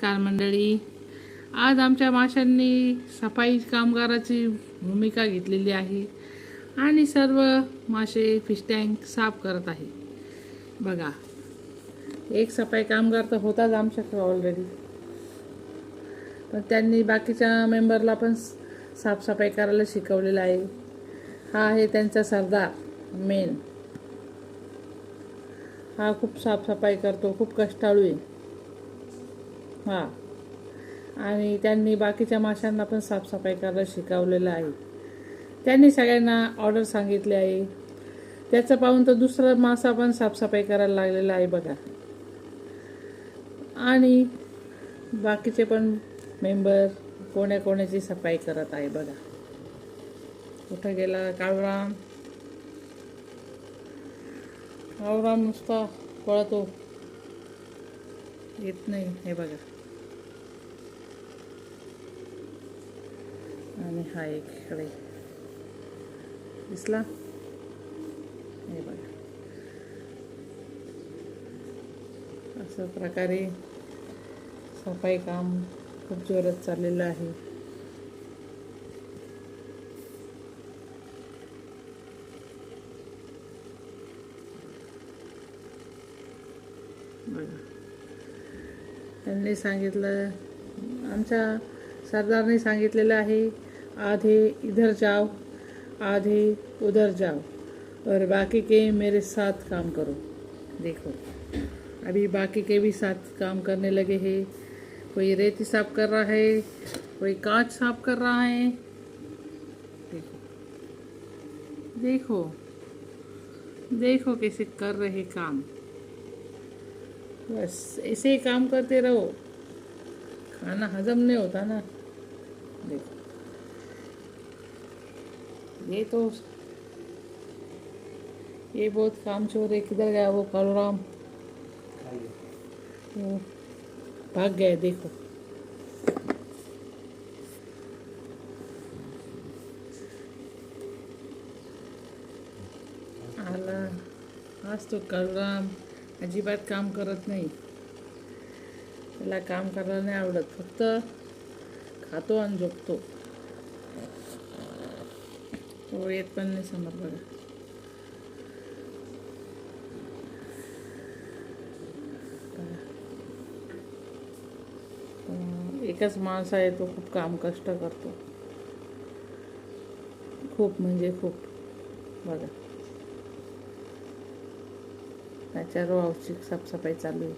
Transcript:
नमस्कार मंडळी. आज आमच्या माशांनी सफाई कामगाराची भूमिका घेतलेली आहे आणि सर्व मासे फिश टँक साफ करत आहे. बघा, एक सफाई कामगार तर होताच आमच्याकडे ऑलरेडी, पण त्यांनी बाकीच्या मेंबरला पण साफसफाई करायला शिकवलेलं आहे. हा आहे त्यांचा सरदार मेन. हा खूप साफसफाई करतो, खूप कष्टाळू आहे. हां, आणि त्यांनी बाकीच्या माशांना पण साफसफाई करायला शिकवलेलं आहे. त्यांनी सगळ्यांना ऑर्डर सांगितले आहे. त्याचं पाहून तर दुसरा मासा पण साफसफाई करायला लागलेला आहे बघा. आणि बाकीचे पण मेंबर कोण्याची सफाई करत आहे बघा. कुठं गेला काळूराम? काळूराम नुसता पळतो, येत नाही. हे बघा, आणि हा एक इकडे दिसला. हे बघा, अशा प्रकारे सफाई काम खूप जोरात चाललेलं आहे. बघा, त्यांनी सांगितलं, आमच्या सरदारने सांगितलेलं आहे, आधे इधर जाओ, आधे उधर जाओ और बाकी के मेरे साथ काम करो. देखो, अभी बाकी के भी साथ काम करने लगे हैं. कोई रेती साफ कर रहा है, कोई कांच साफ कर रहा है. देखो देखो देखो कैसे कर रहे काम. बस ऐसे ही काम करते रहो, खाना हजम नहीं होता ना. देखो, ये बहुत कामचोर है. किधर गया वो कालूराम? वो भाग गए. देखो, आला. आज तो कालूराम अजिबात काम करत नाही. त्याला काम करायला नाही आवडत, फक्त खातो आणि झोपतो. तो येत पण नाही समोर बघा. एकच माणूस आहे, तो खूप काम कष्ट करतो, खूप म्हणजे खूप. बघा, त्याच्या रोजची साफसफाई चालू आहे.